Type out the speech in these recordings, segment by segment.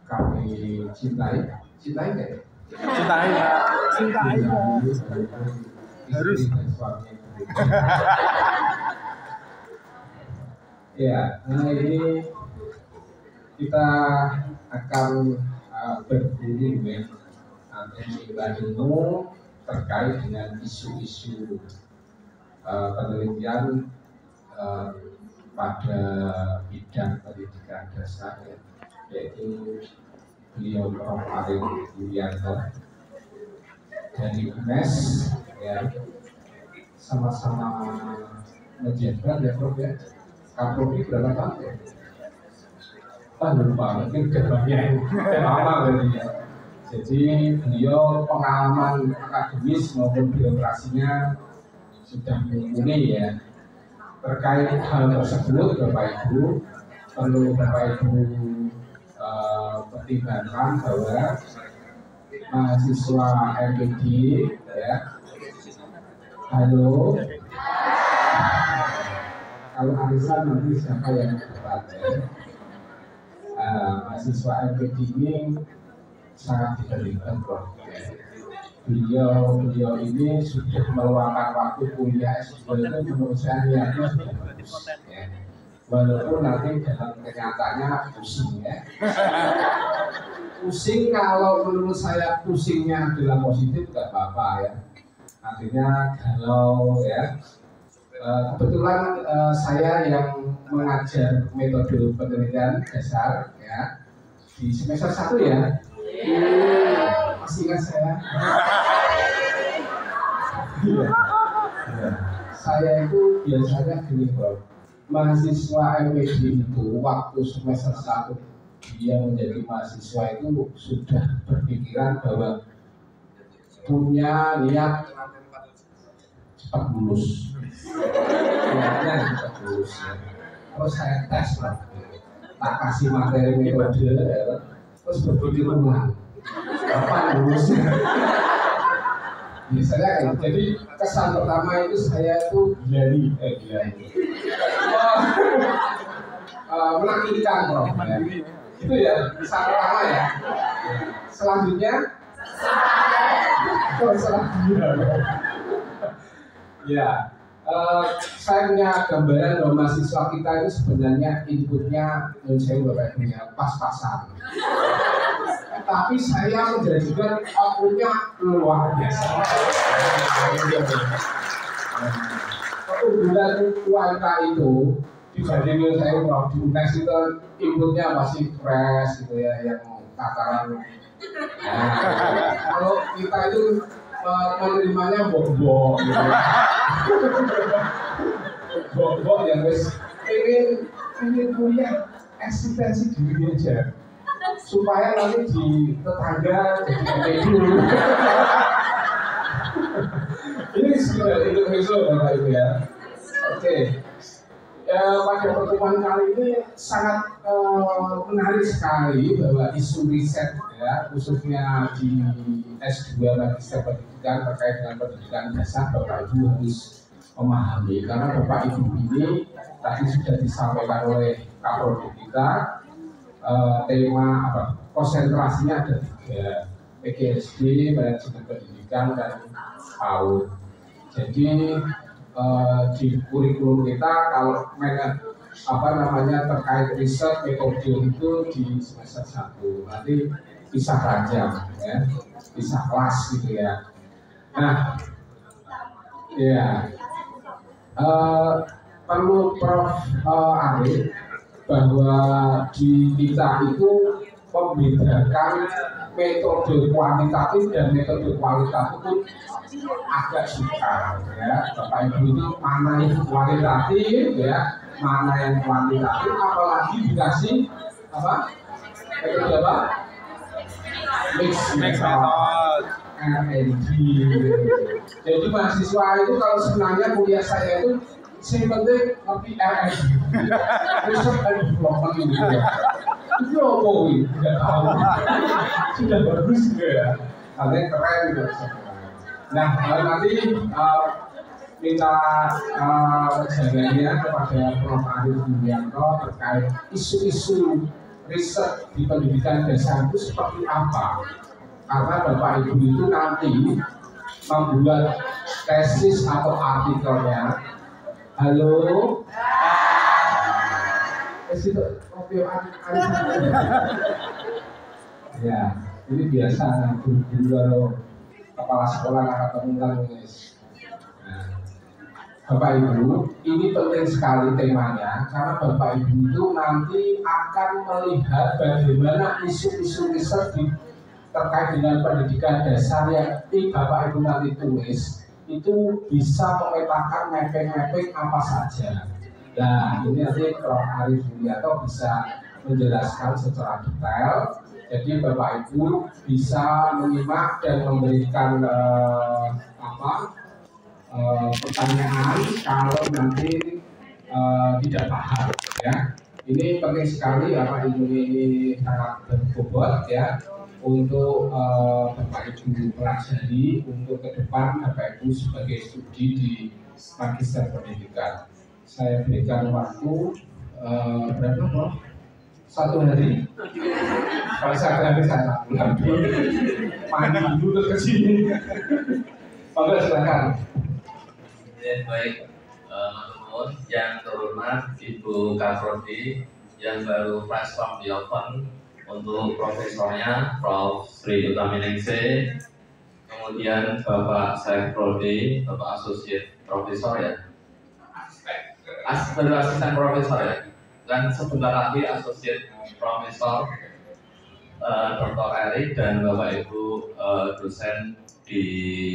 kami cintai nggak ya? Cintai ya. Cintai ya. Harus. Ya, ini kita akan berburu ya, ilmu terkait dengan isu-isu penelitian pada bidang pendidikan dasar ya, yaitu beliau Prof. Arief Yulianto dari UNES ya, sama-sama menjabat ya Prof ya. Kaprofi berapa tahun ya? Lupa, mungkin kebanyakan lama berarti ya. Jadi beliau pengalaman akademis maupun birokrasinya sudah mumpuni ya. Terkait hal tersebut, Bapak Ibu, perlu Bapak Ibu pertimbangkan bahwa mahasiswa RPD ya. Halo. Kalau arisan nanti siapa yang debat ya. Mahasiswa RPD ini sangat diberikan Prof. Beliau ini sudah meluangkan waktu kuliah S2 itu menurut saya niatnya sudah bagus ya. Walaupun nanti dalam kenyataannya pusing ya. Pusing kalau menurut saya pusingnya adalah positif nggak apa-apa ya. Artinya galau ya. Kebetulan saya yang mengajar metode penelitian dasar ya di semester 1 ya. Masih ingat saya? Iya. Saya itu biasanya gini Bro, mahasiswa MPD itu waktu semester 1 dia menjadi mahasiswa itu sudah berpikiran bahwa punya niat cepat lulus. Niatnya cepat lulus ya. Terus saya tes lah, tak kasih materi metode ya. Terus berpikir ulang kapan lulusnya. Biasanya kan, jadi kesan pertama itu saya itu gilani menakutkan Prof ya. Itu ya kesan pertama ya. Selanjutnya ya, saya punya gambaran bahwa mahasiswa kita itu sebenarnya inputnya menurut saya Bapak Ibu ya pas-pasan. Tapi saya menjadikan outputnya luar biasa. Keunggulan UMK itu dibandingin saya Prof di UNES itu inputnya masih fresh gitu ya, yang tataran. Kalau kita itu menerimanya bok-bok gitu. Bok-bok yang wis ingin kuliah eksistensi diri aja supaya nanti di tetangga jadi dulu. Ini sebenarnya itu Bapak Ibu ya. Oke. Pada pertemuan kali ini sangat menarik sekali bahwa isu riset ya, khususnya di S2 Magister Pendidikan terkait dengan pendidikan dasar, Bapak Ibu harus memahami karena Bapak Ibu ini tadi sudah disampaikan oleh Kaprodi kita, tema apa? Konsentrasinya ada 3, PGSD, manajemen pendidikan dan PAUD. Jadi di kurikulum kita kalau terkait riset metode itu di semester 1 nanti pisah ranjang ya, pisah kelas gitu ya. Nah ya perlu Prof Arief bahwa di kita itu membedakan metode kuantitatif dan metode kualitatif itu agak sukar ya. Bapak Ibu itu mana yang kualitatif ya, mana yang kuantitatif, apalagi dikasih apa? Metode apa? Mixed method, RND. Jadi mahasiswa itu kalau sebenarnya kuliah saya itu yang penting ngerti RND, research and development gitu ya. Itu apa ini? Tidak tahu. Sudah bagus juga ya. Katanya keren gitu. Nah, nanti minta jawabannya kepada Prof. Arief Yulianto terkait isu-isu riset di pendidikan dasar itu seperti apa. Karena Bapak Ibu itu nanti membuat tesis atau artikelnya. Halo. Ya, ini biasa guru kepala sekolah ketemu nulis. Bapak Ibu, ini penting sekali temanya karena Bapak Ibu itu nanti akan melihat bagaimana isu-isu riset terkait dengan pendidikan dasar yang Bapak Ibu nanti tulis itu bisa memetakan mapping-mapping apa saja. Nah, ini nanti Prof. Arif Yulianto bisa menjelaskan secara detail. Jadi Bapak Ibu bisa menyimak dan memberikan pertanyaan kalau nanti tidak paham, ya. Ini penting sekali apa ini sangat berbobot ya untuk Bapak Ibu pelajari untuk ke depan Bapak Ibu sebagai studi di Magister Pendidikan. Saya berikan waktu berapa Prof? 1 hari. Kalau 1 hari saya pulang dulu, mandi dulu ke sini. Oke, silakan. Baik, Mas yang terhormat Ibu Kaprodi yang baru transform di open untuk profesornya Prof. Sri Utaminingse, kemudian Bapak Syekh Prodi, Bapak Asosiat Profesor ya, baru asisten profesor ya, dan sebentar lagi asosiat profesor Dr. Erik dan Bapak Ibu dosen di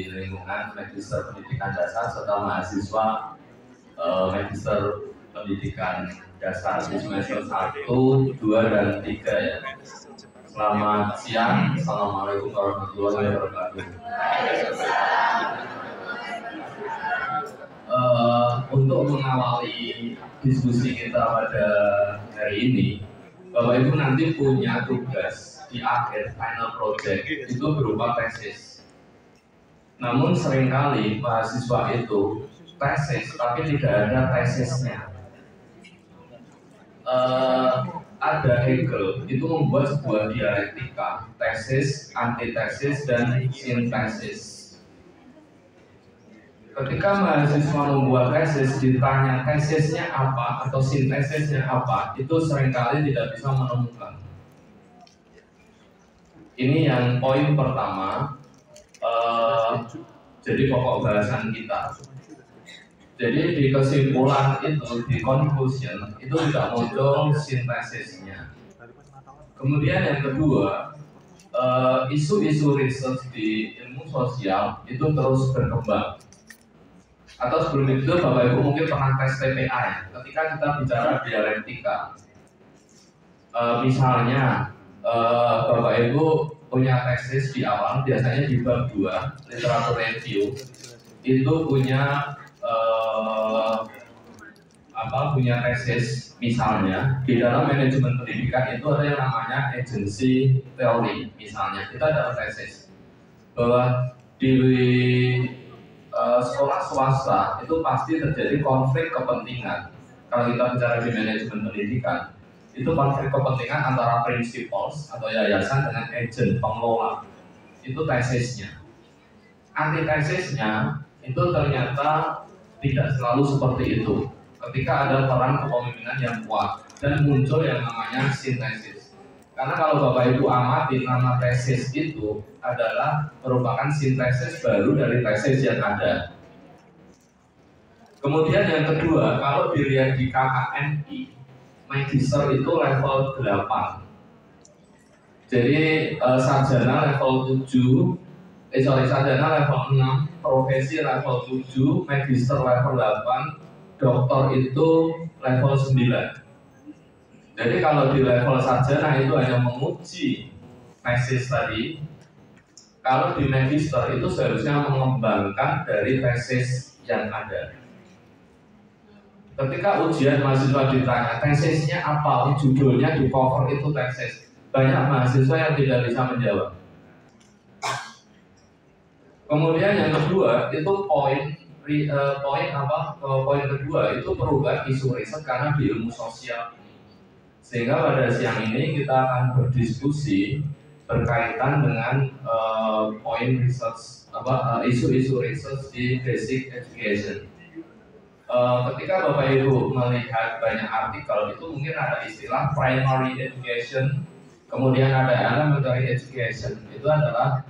lingkungan Magister Pendidikan Dasar serta mahasiswa Magister Pendidikan Dasar di semester 1, 2, dan 3 ya. Selamat siang, Assalamualaikum warahmatullahi wabarakatuh. Untuk mengawali diskusi kita pada hari ini, Bapak Ibu nanti punya tugas di akhir final project itu berupa tesis. Namun seringkali mahasiswa itu tesis tapi tidak ada tesisnya. Ada Hegel itu membuat sebuah dialektika tesis, antitesis, dan sintesis. Ketika mahasiswa membuat tesis ditanya tesisnya apa atau sintesisnya apa, itu seringkali tidak bisa menemukan. Ini yang poin pertama. Jadi pokok bahasan kita. Jadi di kesimpulan itu, di conclusion itu tidak muncul sintesisnya. Kemudian yang kedua, isu-isu riset di ilmu sosial itu terus berkembang. Atau sebelum itu Bapak Ibu mungkin pernah tes TPA ya, ketika kita bicara dialektika. Misalnya Bapak Ibu punya tesis di awal, biasanya di bab 2 literatur review itu punya punya tesis. Misalnya di dalam manajemen pendidikan itu ada yang namanya agency teori. Misalnya kita ada tesis bahwa di sekolah swasta itu pasti terjadi konflik kepentingan. Kalau kita bicara di manajemen pendidikan, itu konflik kepentingan antara principals atau yayasan dengan agent pengelola. Itu tesisnya. Antitesisnya itu ternyata tidak selalu seperti itu. Ketika ada peran kepemimpinan yang kuat dan muncul yang namanya sintesis. Karena kalau Bapak Ibu amati, nama tesis itu adalah merupakan sintesis baru dari tesis yang ada. Kemudian yang kedua, kalau dilihat di KKNI, magister itu level 8. Jadi sarjana level 7, sarjana level 6, profesi level 7, magister level 8, doktor itu level 9. Jadi kalau di level sarjana itu hanya menguji tesis tadi. Kalau di magister itu seharusnya mengembangkan dari tesis yang ada. Ketika ujian mahasiswa ditanya tesisnya apa, judulnya di cover itu tesis, banyak mahasiswa yang tidak bisa menjawab. Kemudian yang kedua itu poin kedua itu perubahan isu riset karena di ilmu sosial. Sehingga pada siang ini kita akan berdiskusi berkaitan dengan poin research isu-isu research di basic education. Ketika Bapak Ibu melihat banyak artikel itu mungkin ada istilah primary education, kemudian ada elementary education. Itu adalah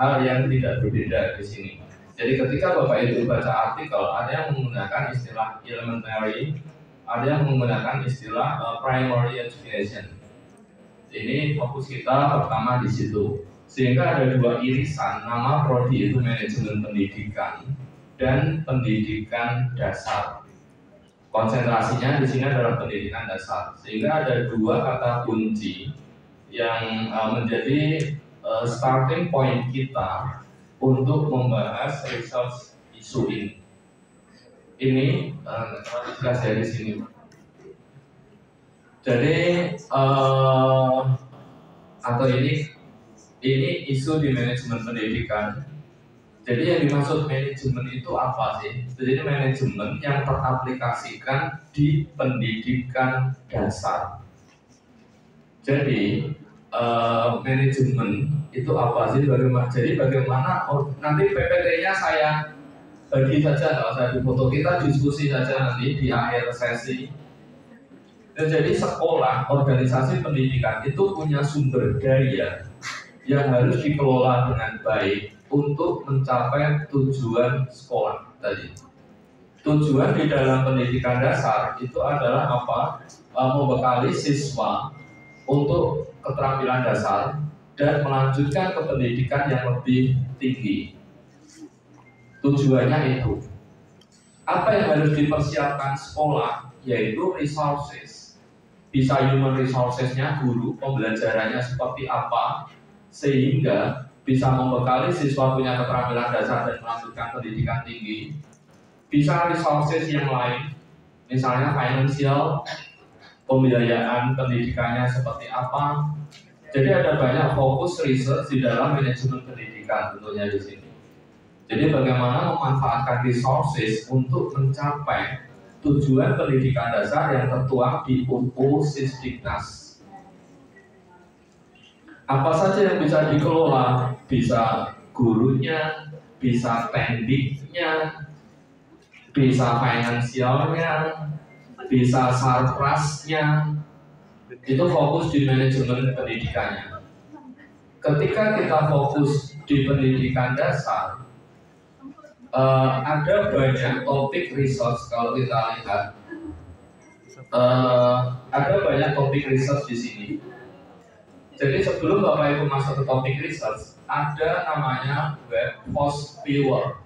hal yang tidak berbeda di sini. Jadi ketika Bapak Ibu baca artikel, ada yang menggunakan istilah elementary, ada yang menggunakan istilah primary education. Ini fokus kita pertama di situ. Sehingga ada dua irisan, nama prodi itu manajemen pendidikan dan pendidikan dasar. Konsentrasinya di sini adalah pendidikan dasar. Sehingga ada dua kata kunci yang menjadi starting point kita untuk membahas research isu ini. Ini jelas dari sini. Jadi atau ini isu di manajemen pendidikan. Jadi yang dimaksud manajemen itu apa sih? Jadi manajemen yang teraplikasikan di pendidikan dasar. Jadi manajemen itu apa sih? Jadi bagaimana? Nanti PPT-nya saya bagi saja, kalau saya di foto, kita diskusi saja nanti di akhir sesi. Dan jadi sekolah, organisasi pendidikan itu punya sumber daya yang harus dikelola dengan baik untuk mencapai tujuan sekolah tadi. Tujuan di dalam pendidikan dasar itu adalah apa? Membekali siswa untuk keterampilan dasar dan melanjutkan ke pendidikan yang lebih tinggi. Tujuannya itu. Apa yang harus dipersiapkan sekolah? Yaitu resources. Bisa human resources-nya, guru, pembelajarannya seperti apa, sehingga bisa membekali siswa punya keterampilan dasar dan melanjutkan pendidikan tinggi. Bisa resources yang lain, misalnya financial, pembiayaan pendidikannya seperti apa. Jadi ada banyak fokus research di dalam manajemen pendidikan tentunya di sini. Jadi bagaimana memanfaatkan resources untuk mencapai tujuan pendidikan dasar yang tertuang di UU Sisdiknas. Apa saja yang bisa dikelola? Bisa gurunya, bisa tekniknya, bisa finansialnya, bisa sarprasnya. Itu fokus di manajemen pendidikannya. Ketika kita fokus di pendidikan dasar, ada banyak topik research kalau kita lihat. Ada banyak topik research di sini. Jadi sebelum Bapak Ibu masuk ke topik research, ada namanya web post viewer.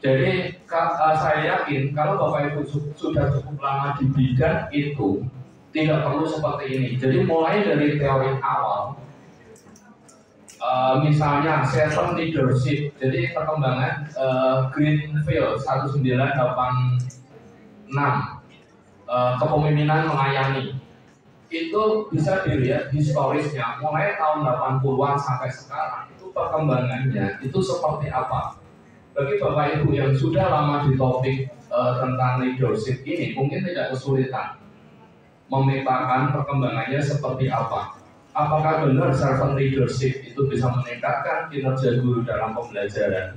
Jadi saya yakin kalau Bapak Ibu sudah cukup lama di bidang itu, tidak perlu seperti ini. Jadi mulai dari teori awal, misalnya Seven Leadership, jadi perkembangan Greenfield 1986, kepemimpinan melayani. Itu bisa dilihat historisnya mulai tahun 80-an sampai sekarang itu perkembangannya itu seperti apa. Bagi Bapak Ibu yang sudah lama di topik tentang leadership ini mungkin tidak kesulitan memetakan perkembangannya seperti apa. Apakah benar servant leadership itu bisa meningkatkan kinerja guru dalam pembelajaran?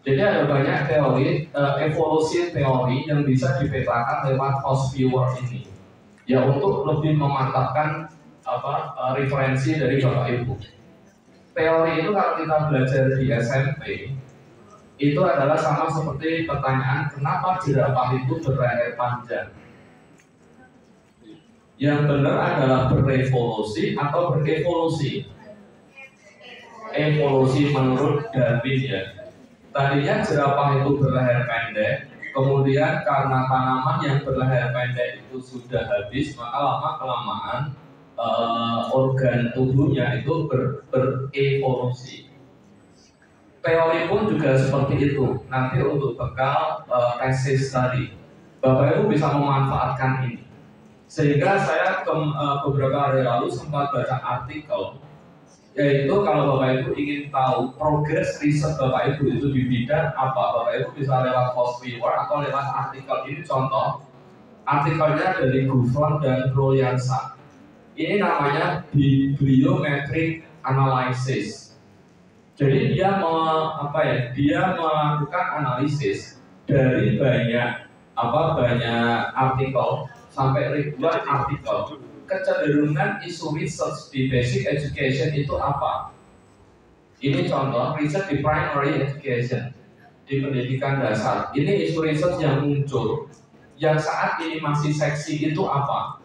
Jadi ada banyak teori, evolusi teori yang bisa dipetakan lewat host viewer ini. Ya untuk lebih memantapkan referensi dari Bapak Ibu. Teori itu kalau kita belajar di SMP itu adalah sama seperti pertanyaan kenapa jerapah itu berleher panjang. Yang benar adalah berevolusi atau berevolusi. Evolusi menurut Darwin ya. Tadinya jerapah itu berleher pendek. Kemudian karena tanaman yang berleher pendek itu sudah habis, maka lama-kelamaan organ tubuhnya itu berevolusi. Teori pun juga seperti itu. Nanti untuk bekal tesis tadi, Bapak Ibu bisa memanfaatkan ini. Sehingga saya beberapa hari lalu sempat baca artikel, yaitu kalau Bapak Ibu ingin tahu progres riset Bapak Ibu itu di bidang apa, Bapak Ibu bisa lewat host viewer atau lewat artikel. Ini contoh artikelnya dari Gufron dan Rolyansa. Ini namanya bibliometric analysis. Jadi dia melakukan analisis dari banyak artikel sampai ribuan artikel. Kecenderungan isu research di basic education itu apa? Ini contoh research di primary education, di pendidikan dasar. Ini isu research yang muncul, yang saat ini masih seksi itu apa?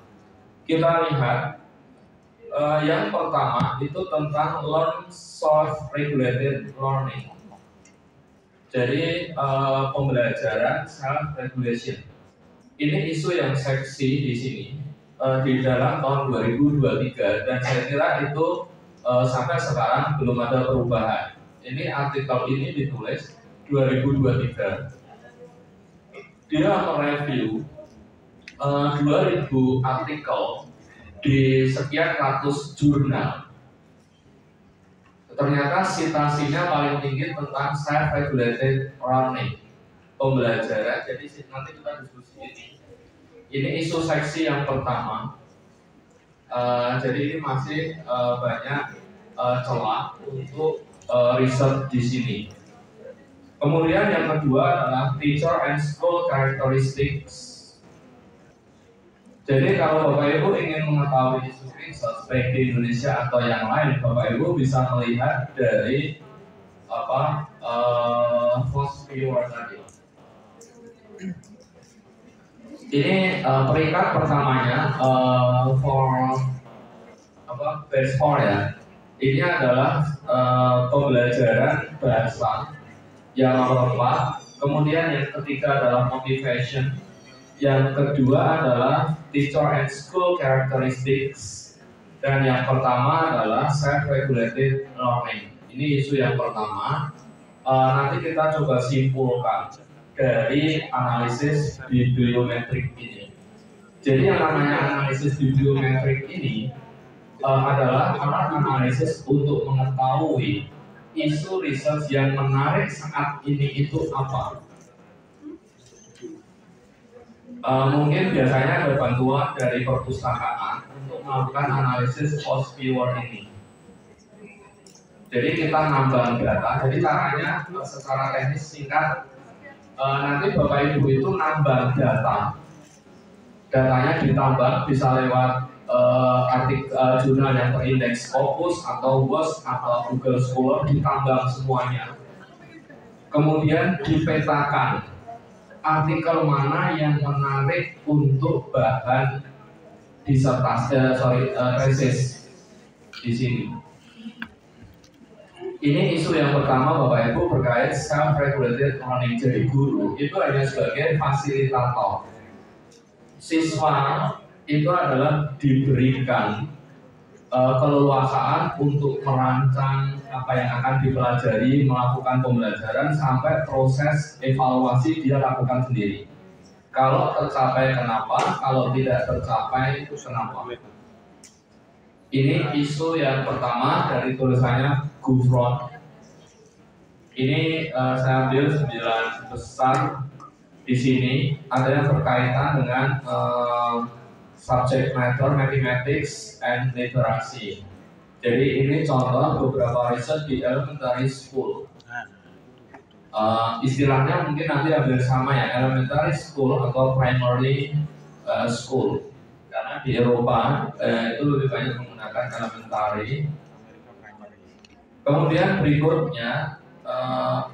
Kita lihat yang pertama itu tentang learn self-regulated learning. Jadi pembelajaran self-regulation. Ini isu yang seksi di sini di dalam tahun 2023 dan saya kira itu sampai sekarang belum ada perubahan. Ini artikel ini ditulis 2023. Dia mereview 2000 artikel di sekian ratus jurnal. Ternyata citasinya paling tinggi tentang self-regulated learning, pembelajaran. Jadi nanti kita diskusi ini. Ini isu seksi yang pertama. Jadi ini masih banyak celah untuk riset di sini. Kemudian yang kedua adalah teacher and school characteristics. Jadi kalau Bapak Ibu ingin mengetahui isu riset baik di Indonesia atau yang lain, Bapak Ibu bisa melihat dari first viewer tadi. Ini peringkat pertamanya base 4 ya. Ini adalah pembelajaran bahasa yang nomor 4. Kemudian yang ketiga adalah motivation. Yang kedua adalah teacher and school characteristics. Dan yang pertama adalah self-regulated learning. Ini isu yang pertama. Nanti kita coba simpulkan dari analisis bibliometrik ini. Jadi yang namanya analisis bibliometrik ini adalah alat analisis untuk mengetahui isu research yang menarik saat ini itu apa. Mungkin biasanya ada bantuan dari perpustakaan untuk melakukan analisis post viewer ini. Jadi kita nambah data. Jadi caranya secara teknis singkat. Nanti Bapak Ibu itu nambah data. Datanya ditambah bisa lewat jurnal yang terindeks Scopus atau WOS atau Google Scholar, ditambah semuanya. Kemudian dipetakan artikel mana yang menarik untuk bahan tesis di sini. Ini isu yang pertama Bapak Ibu berkait self-regulated learning. Jadi guru itu hanya sebagai fasilitator. Siswa itu adalah diberikan keleluasaan untuk merancang apa yang akan dipelajari, melakukan pembelajaran sampai proses evaluasi dia lakukan sendiri. Kalau tercapai kenapa, kalau tidak tercapai itu kenapa. Ini isu yang pertama dari tulisannya Gufron. Ini saya ambil 9 besar di sini. Ada yang berkaitan dengan subject matter, mathematics, and literacy. Jadi ini contoh beberapa riset di elementary school. Istilahnya mungkin nanti hampir sama ya, elementary school atau primary school. Karena di Eropa itu lebih banyak menggunakan elementary. Kemudian berikutnya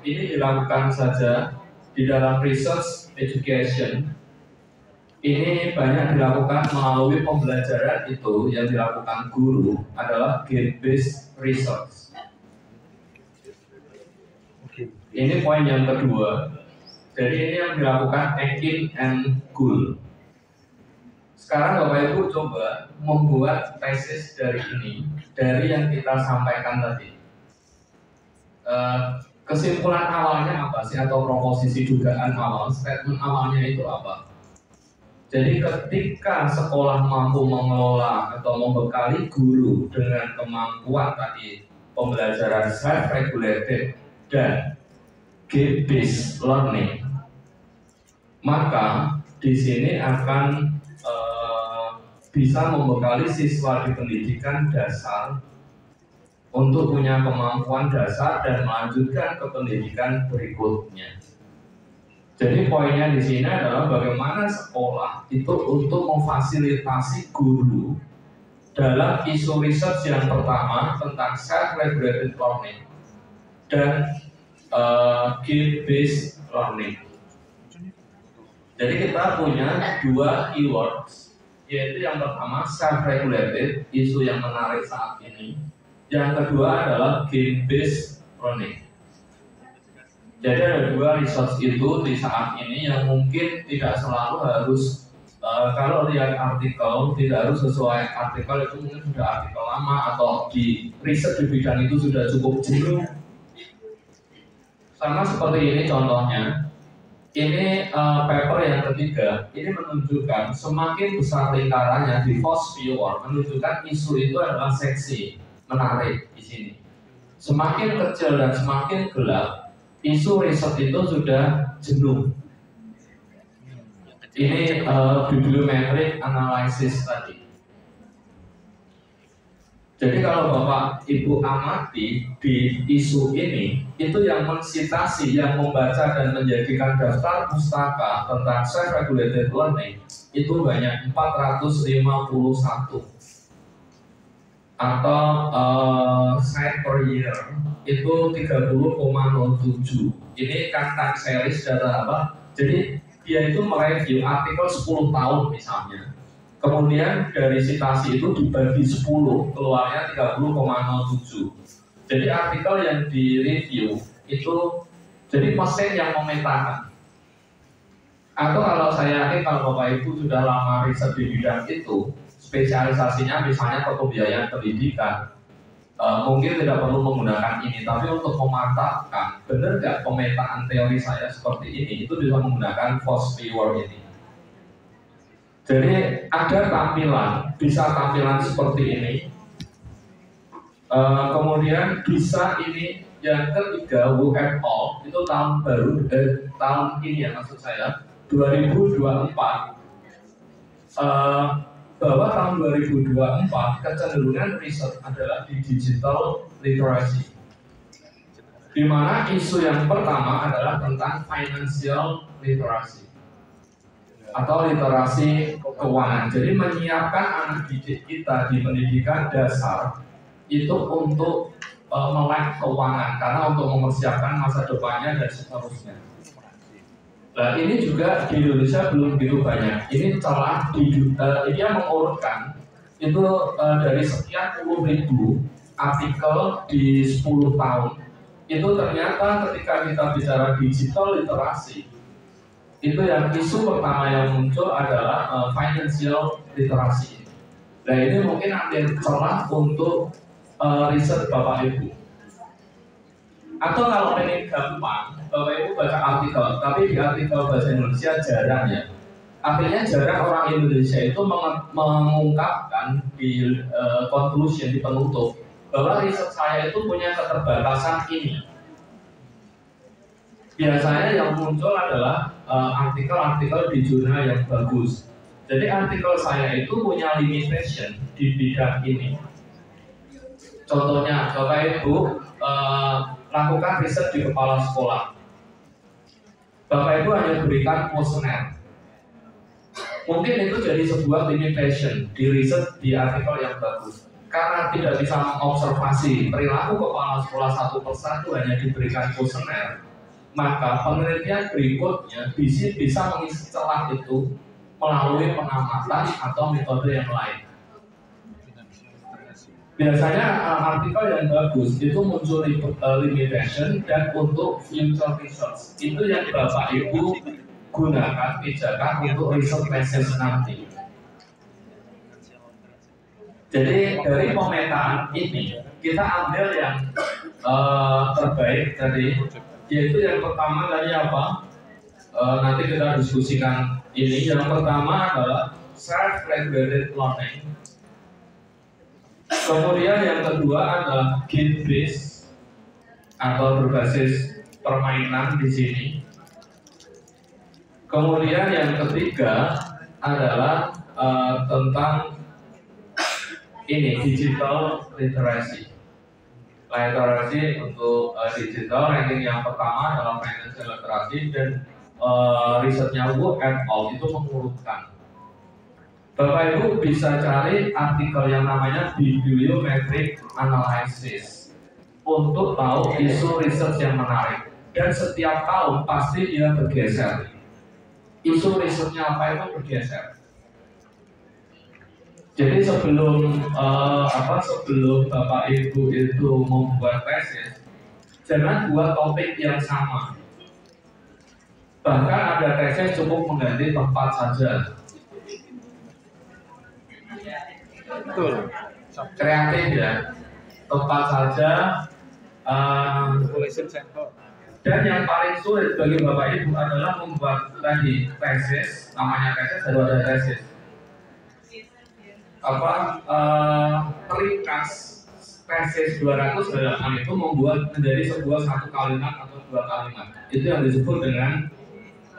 ini dilakukan saja di dalam research education. Ini banyak dilakukan melalui pembelajaran itu yang dilakukan guru adalah gate-based research. Ini poin yang kedua. Jadi ini yang dilakukan Akin and Gould. Sekarang Bapak Ibu coba membuat tesis dari ini, dari yang kita sampaikan tadi. Kesimpulan awalnya apa sih, atau proposisi dugaan awal, statement awalnya itu apa? Jadi ketika sekolah mampu mengelola atau membekali guru dengan kemampuan tadi pembelajaran self-regulated dan gate-based learning, maka di sini akan bisa membekali siswa di pendidikan dasar untuk punya kemampuan dasar dan melanjutkan ke pendidikan berikutnya. Jadi poinnya di sini adalah bagaimana sekolah itu untuk memfasilitasi guru dalam isu research yang pertama tentang self-regulated learning dan game-based learning. Jadi kita punya dua keywords, yaitu yang pertama self-regulated, isu yang menarik saat ini. Yang kedua adalah game-based learning. Jadi ada dua research itu di saat ini yang mungkin tidak selalu harus kalau lihat artikel tidak harus sesuai artikel, itu mungkin sudah artikel lama atau di riset di bidang itu sudah cukup jenuh. Sama seperti ini contohnya. Ini paper yang ketiga, ini menunjukkan semakin besar lingkarannya di force viewer, menunjukkan isu itu adalah seksi, menarik di sini. Semakin kecil dan semakin gelap, isu riset itu sudah jenuh. Ini bibliometric analysis tadi. Jadi kalau Bapak Ibu amati di isu ini, itu yang mensitasi, yang membaca dan menjadikan daftar pustaka tentang self-regulated learning itu banyak 451 atau site per year itu 30,07. Ini kan time series data apa? Jadi dia itu mereview artikel 10 tahun misalnya. Kemudian dari citasi itu dibagi 10, keluarnya 30,07. Jadi artikel yang direview itu jadi mesin yang memetakan. Atau kalau saya yakin kalau Bapak Ibu sudah lama riset di bidang itu, spesialisasinya misalnya pembiayaan pendidikan, mungkin tidak perlu menggunakan ini, tapi untuk memantapkan benar nggak pemetaan teori saya seperti ini, itu bisa menggunakan force viewer ini. Jadi ada tampilan, bisa tampilan seperti ini. Kemudian bisa ini yang ketiga, Wu et al. Itu tahun baru, tahun ini ya maksud saya 2024. Bahwa tahun 2024 kecenderungan riset adalah di digital literacy, di mana isu yang pertama adalah tentang financial literacy atau literasi keuangan. Jadi menyiapkan anak didik kita di pendidikan dasar itu untuk melek keuangan, karena untuk mempersiapkan masa depannya dan seterusnya. Nah ini juga di Indonesia belum begitu banyak. Ini telah dia mengurutkan itu dari sekian puluh ribu artikel di 10 tahun. Itu ternyata ketika kita bicara digital literasi, itu yang isu pertama yang muncul adalah financial literacy. Nah ini mungkin ada celah untuk riset Bapak Ibu. Atau kalau pengen gampang, Bapak Ibu baca artikel, tapi di artikel bahasa Indonesia jarang ya. Artinya jarang orang Indonesia itu mengungkapkan di conclusion, di penutup, bahwa riset saya itu punya keterbatasan ini. Biasanya yang muncul adalah artikel-artikel di jurnal yang bagus. Jadi artikel saya itu punya limitation di bidang ini. Contohnya, Bapak Ibu lakukan riset di kepala sekolah. Bapak Ibu hanya berikan kuesioner. Mungkin itu jadi sebuah limitation di riset di artikel yang bagus. Karena tidak bisa mengobservasi perilaku kepala sekolah satu persatu, hanya diberikan kuesioner, maka penelitian berikutnya bisa mengisi celah itu melalui pengamatan atau metode yang lain. Biasanya artikel yang bagus itu muncul limitation dan untuk future research itu yang Bapak Ibu gunakan, pijakan untuk research thesis nanti. Jadi dari pemetaan ini kita ambil yang terbaik tadi, yaitu yang pertama tadi apa? Nanti kita diskusikan ini. Yang pertama adalah self-regulated learning. Kemudian yang kedua adalah game based atau berbasis permainan di sini. Kemudian yang ketiga adalah tentang ini digital literacy. Literasi untuk digital, ranking yang pertama adalah financial literacy, dan risetnya Wu et al. Itu mengurutkan. Bapak Ibu bisa cari artikel yang namanya bibliometric analysis untuk tahu isu riset yang menarik, dan setiap tahun pasti dia bergeser. Isu risetnya apa itu bergeser. Jadi sebelum sebelum Bapak Ibu itu membuat tesis, jangan buat topik yang sama. Bahkan ada tesis cukup mengganti tempat saja. Betul. Kreatif ya, tempat saja. Population center. Dan yang paling sulit bagi Bapak Ibu adalah membuat tadi tesis, namanya tesis, baru ada tesis. Peringkas tesis 200 halaman itu membuat menjadi sebuah satu kalimat atau dua kalimat. Itu yang disebut dengan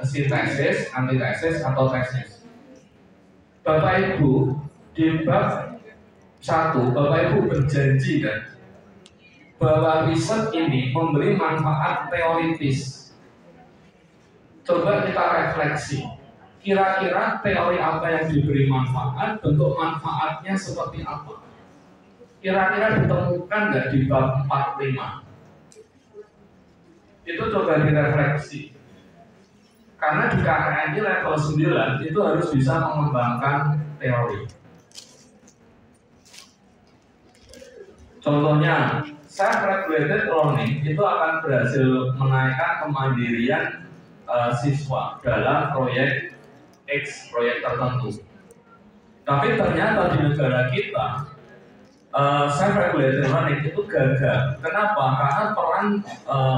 sintesis, antitesis, atau tesis. Bapak Ibu di bab 1, Bapak Ibu berjanji kan bahwa riset ini memberi manfaat teoritis. Coba kita refleksi. Kira-kira teori apa yang diberi manfaat, bentuk manfaatnya seperti apa? Kira-kira ditemukan nggak di bab 45? Itu coba direfleksi. Karena di KKN ini level 9 itu harus bisa mengembangkan teori. Contohnya, self-regulated learning itu akan berhasil menaikkan kemandirian siswa dalam proyek X, proyek tertentu. Tapi ternyata di negara kita self-regulated learning itu gagal. Kenapa? Karena peran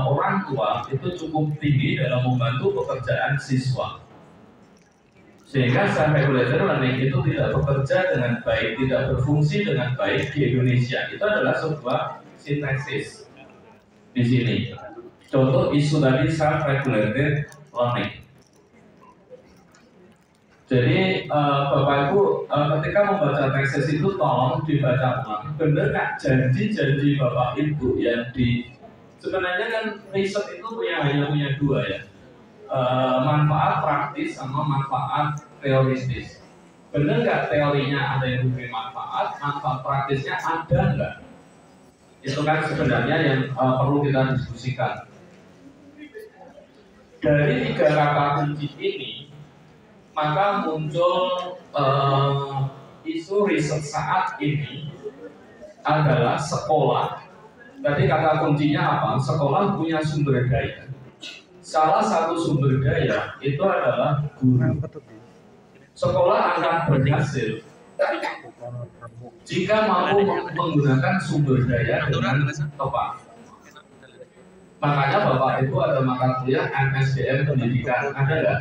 orang tua itu cukup tinggi dalam membantu pekerjaan siswa. Sehingga self-regulated learning itu tidak bekerja dengan baik, tidak berfungsi dengan baik di Indonesia. Itu adalah sebuah sintesis di sini. Contoh isu tadi self-regulated learning. Jadi Bapak Ibu ketika membaca tesis itu tolong dibaca ulang. Benar nggak janji-janji Bapak Ibu yang sebenarnya kan riset itu hanya punya dua ya, manfaat praktis sama manfaat teoritis. Benar nggak teorinya ada yang memberi manfaat praktisnya ada nggak? Itu kan sebenarnya yang perlu kita diskusikan. Dari 3 kata kunci ini, maka muncul isu riset saat ini adalah sekolah. Tadi kata kuncinya apa? Sekolah punya sumber daya. Salah satu sumber daya itu adalah guru. Sekolah akan berhasil jika mampu menggunakan sumber daya dengan tepat. Makanya Bapak Ibu ada mata kuliah MSDM pendidikan, ada nggak?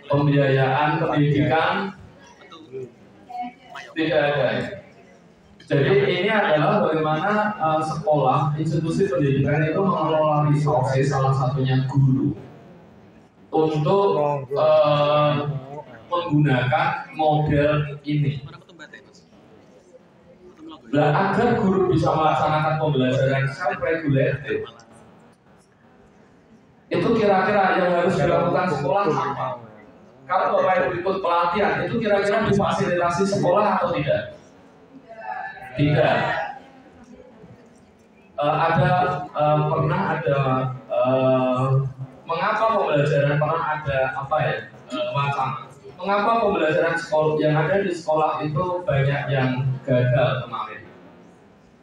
Pembiayaan pendidikan tidak ada. Jadi ini adalah bagaimana sekolah, institusi pendidikan itu mengelola resources, salah satunya guru, untuk menggunakan model ini. Nah, agar guru bisa melaksanakan pembelajaran self-regulated, itu kira-kira yang harus dilakukan sekolah apa? Kalau Bapak Ibu ikut pelatihan, itu kira-kira difasilitasi sekolah atau tidak? Tidak. Pernah ada mengapa pembelajaran wacana? Mengapa pembelajaran sekolah yang ada di sekolah itu banyak yang gagal kemarin?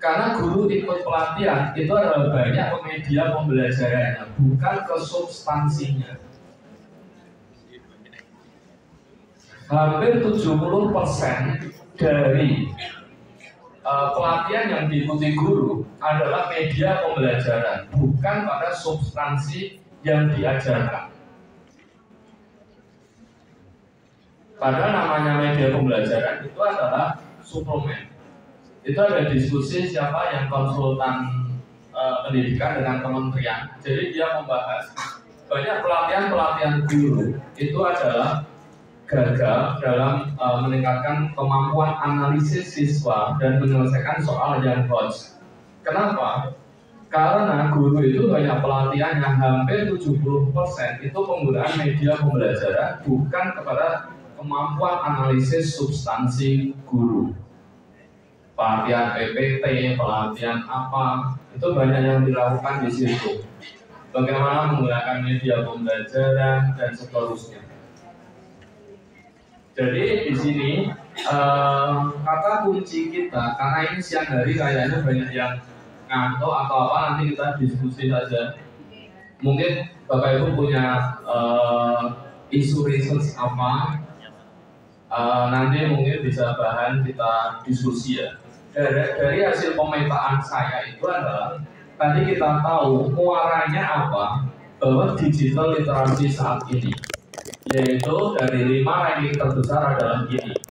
Karena guru ikut pelatihan itu adalah banyak ke media pembelajarannya, bukan ke substansinya. Hampir 70% dari pelatihan yang diikuti guru adalah media pembelajaran, bukan pada substansi yang diajarkan. Padahal namanya media pembelajaran itu adalah suplemen. Itu ada diskusi siapa yang konsultan pendidikan dengan kementerian. Jadi dia membahas banyak pelatihan guru itu adalah gagal dalam meningkatkan kemampuan analisis siswa dan menyelesaikan soal yang HOTS. Kenapa? Karena guru itu banyak pelatihan yang hampir 70% itu penggunaan media pembelajaran bukan kepada kemampuan analisis substansi guru. Pelatihan PPT, pelatihan apa, itu banyak yang dilakukan di situ. Bagaimana menggunakan media pembelajaran dan seterusnya. Jadi di sini kata kunci kita, karena ini siang hari kayaknya banyak yang ngantuk atau apa, nanti kita diskusi saja. Mungkin Bapak Ibu punya isu research apa, nanti mungkin bisa bahan kita diskusi ya. Dari hasil pemetaan saya itu adalah tadi kita tahu muaranya apa bahwa digital literasi saat ini, yaitu dari 5 ranking terbesar adalah ini.